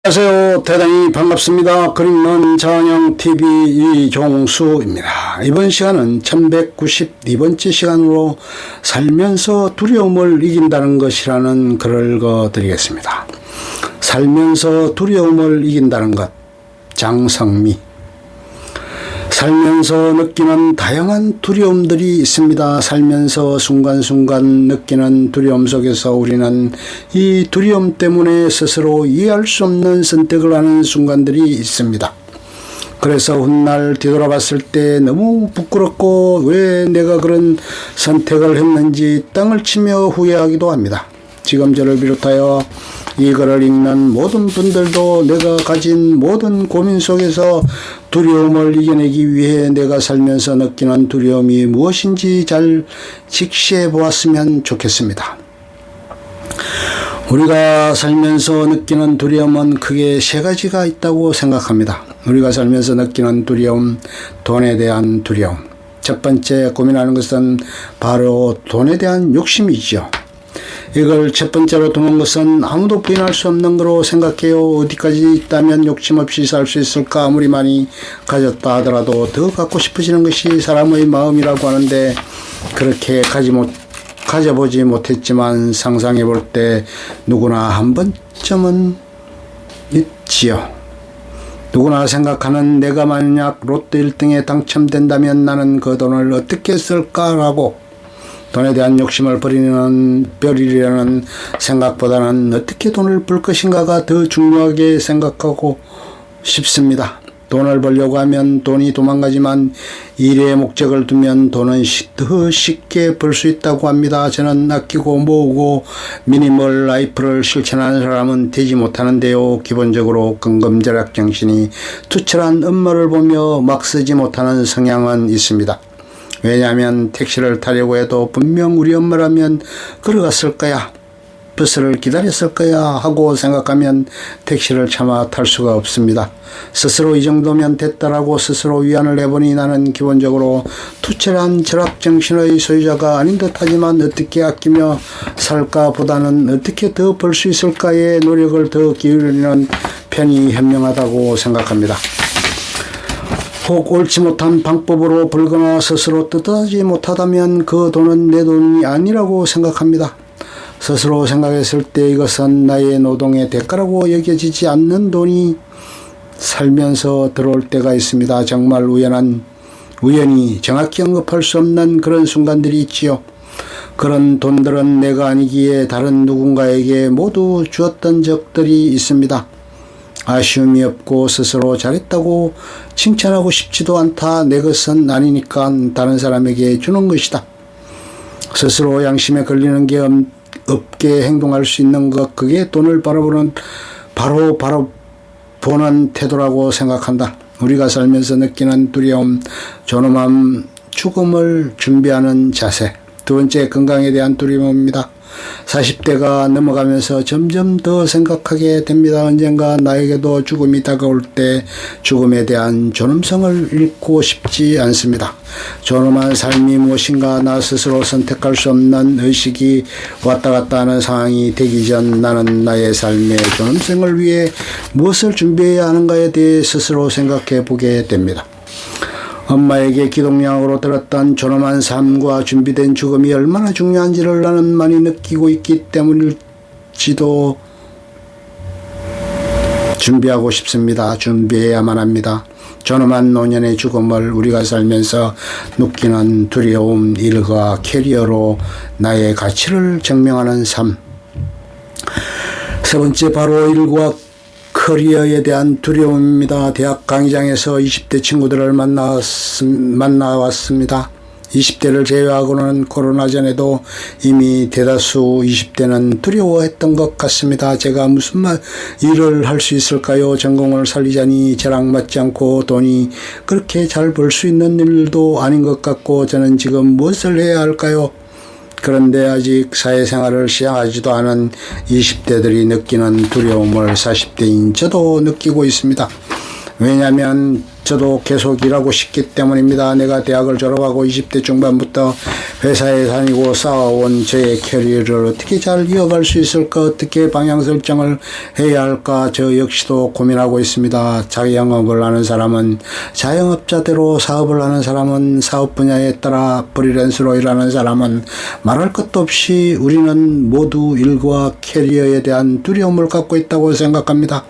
안녕하세요. 대단히 반갑습니다. 그림은 전영TV 이종수입니다. 이번 시간은 1192번째 시간으로 살면서 두려움을 이긴다는 것이라는 글을 읽어드리겠습니다. 살면서 두려움을 이긴다는 것, 장성미. 살면서 느끼는 다양한 두려움들이 있습니다. 살면서 순간순간 느끼는 두려움 속에서 우리는 이 두려움 때문에 스스로 이해할 수 없는 선택을 하는 순간들이 있습니다. 그래서 훗날 뒤돌아봤을 때 너무 부끄럽고 왜 내가 그런 선택을 했는지 땅을 치며 후회하기도 합니다. 지금 저를 비롯하여 이 글을 읽는 모든 분들도 내가 가진 모든 고민 속에서 두려움을 이겨내기 위해 내가 살면서 느끼는 두려움이 무엇인지 잘 직시해 보았으면 좋겠습니다. 우리가 살면서 느끼는 두려움은 크게 세 가지가 있다고 생각합니다. 우리가 살면서 느끼는 두려움, 돈에 대한 두려움. 첫 번째 고민하는 것은 바로 돈에 대한 욕심이죠. 이걸 첫 번째로 두는 것은 아무도 부인할 수 없는 거로 생각해요. 어디까지 있다면 욕심 없이 살 수 있을까? 아무리 많이 가졌다 하더라도 더 갖고 싶어지는 것이 사람의 마음이라고 하는데, 그렇게 가져보지 못했지만 상상해 볼 때 누구나 한 번쯤은 있지요. 누구나 생각하는 내가 만약 로또 1등에 당첨된다면 나는 그 돈을 어떻게 쓸까라고 돈에 대한 욕심을 버리려는 생각보다는 어떻게 돈을 벌 것인가가 더 중요하게 생각하고 싶습니다. 돈을 벌려고 하면 돈이 도망가지만 일의 목적을 두면 돈은 더 쉽게 벌 수 있다고 합니다. 저는 아끼고 모으고 미니멀 라이프를 실천하는 사람은 되지 못하는데요. 기본적으로 근검절약 정신이 투철한 업무를 보며 막 쓰지 못하는 성향은 있습니다. 왜냐하면 택시를 타려고 해도 분명 우리 엄마라면 걸어갔을 거야, 버스를 기다렸을 거야 하고 생각하면 택시를 차마 탈 수가 없습니다. 스스로 이 정도면 됐다라고 스스로 위안을 해보니 나는 기본적으로 투철한 절약정신의 소유자가 아닌 듯하지만 어떻게 아끼며 살까 보다는 어떻게 더 벌 수 있을까에 노력을 더 기울이는 편이 현명하다고 생각합니다. 혹 옳지 못한 방법으로 벌거나 스스로 뜻하지 못하다면 그 돈은 내 돈이 아니라고 생각합니다. 스스로 생각했을 때 이것은 나의 노동의 대가라고 여겨지지 않는 돈이 살면서 들어올 때가 있습니다. 정말 우연히 정확히 언급할 수 없는 그런 순간들이 있지요. 그런 돈들은 내가 아니기에 다른 누군가에게 모두 주었던 적들이 있습니다. 아쉬움이 없고 스스로 잘했다고 칭찬하고 싶지도 않다. 내 것은 아니니까 다른 사람에게 주는 것이다. 스스로 양심에 걸리는 게 없게 행동할 수 있는 것, 그게 돈을 바로 보는 태도라고 생각한다. 우리가 살면서 느끼는 두려움, 존엄함, 죽음을 준비하는 자세. 두 번째, 건강에 대한 두려움입니다. 40대가 넘어가면서 점점 더 생각하게 됩니다. 언젠가 나에게도 죽음이 다가올 때 죽음에 대한 존엄성을 잃고 싶지 않습니다. 존엄한 삶이 무엇인가 나 스스로 선택할 수 없는 의식이 왔다 갔다 하는 상황이 되기 전 나는 나의 삶의 존엄성을 위해 무엇을 준비해야 하는가에 대해 스스로 생각해 보게 됩니다. 엄마에게 기동량으로 들었던 존엄한 삶과 준비된 죽음이 얼마나 중요한지를 나는 많이 느끼고 있기 때문일지도 준비하고 싶습니다. 준비해야만 합니다. 존엄한 노년의 죽음을 우리가 살면서 느끼는 두려움, 일과 캐리어로 나의 가치를 증명하는 삶. 세 번째, 바로 일과 커리어에 대한 두려움입니다. 대학 강의장에서 20대 친구들을 만나왔습니다. 20대를 제외하고는 코로나 전에도 이미 대다수 20대는 두려워했던 것 같습니다. 제가 무슨 일을 할 수 있을까요? 전공을 살리자니 저랑 맞지 않고 돈이 그렇게 잘 벌 수 있는 일도 아닌 것 같고 저는 지금 무엇을 해야 할까요? 그런데 아직 사회생활을 시작하지도 않은 20대들이 느끼는 두려움을 40대인 저도 느끼고 있습니다. 왜냐하면 저도 계속 일하고 싶기 때문입니다. 내가 대학을 졸업하고 20대 중반부터 회사에 다니고 쌓아온 저의 캐리어를 어떻게 잘 이어갈 수 있을까, 어떻게 방향 설정을 해야 할까, 저 역시도 고민하고 있습니다. 자영업을 하는 사람은 자영업자대로, 사업을 하는 사람은 사업 분야에 따라, 프리랜서로 일하는 사람은 말할 것도 없이 우리는 모두 일과 캐리어에 대한 두려움을 갖고 있다고 생각합니다.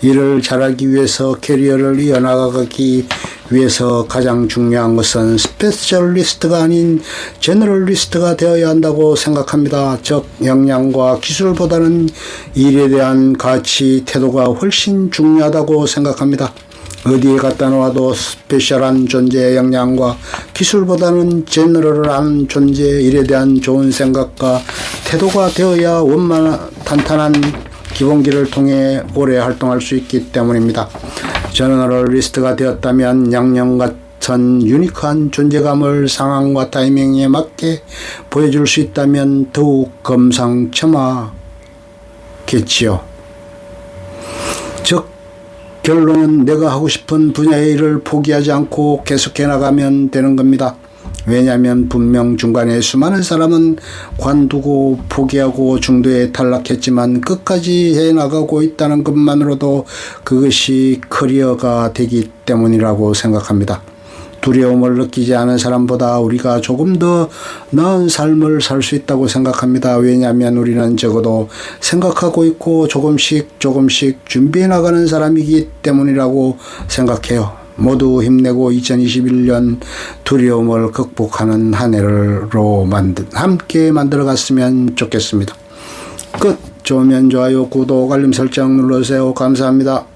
일을 잘하기 위해서, 캐리어를 이어나가기 위해서 가장 중요한 것은 스페셜리스트가 아닌 제너럴리스트가 되어야 한다고 생각합니다. 즉, 역량과 기술보다는 일에 대한 가치, 태도가 훨씬 중요하다고 생각합니다. 어디에 갖다 놓아도 스페셜한 존재의 역량과 기술보다는 제너럴한 존재의 일에 대한 좋은 생각과 태도가 되어야 탄탄한 기본기를 통해 오래 활동할 수 있기 때문입니다. 제너럴리스트가 되었다면 양념 같은 유니크한 존재감을 상황과 타이밍에 맞게 보여줄 수 있다면 더욱 금상첨화겠지요. 즉, 결론은 내가 하고 싶은 분야의 일을 포기하지 않고 계속해 나가면 되는 겁니다. 왜냐하면 분명 중간에 수많은 사람은 관두고 포기하고 중도에 탈락했지만 끝까지 해나가고 있다는 것만으로도 그것이 커리어가 되기 때문이라고 생각합니다. 두려움을 느끼지 않은 사람보다 우리가 조금 더 나은 삶을 살 수 있다고 생각합니다. 왜냐하면 우리는 적어도 생각하고 있고 조금씩 준비해 나가는 사람이기 때문이라고 생각해요. 모두 힘내고 2021년 두려움을 극복하는 한 해로 함께 만들어갔으면 좋겠습니다. 끝. 좋으면 좋아요, 구독, 알림 설정 눌러주세요. 감사합니다.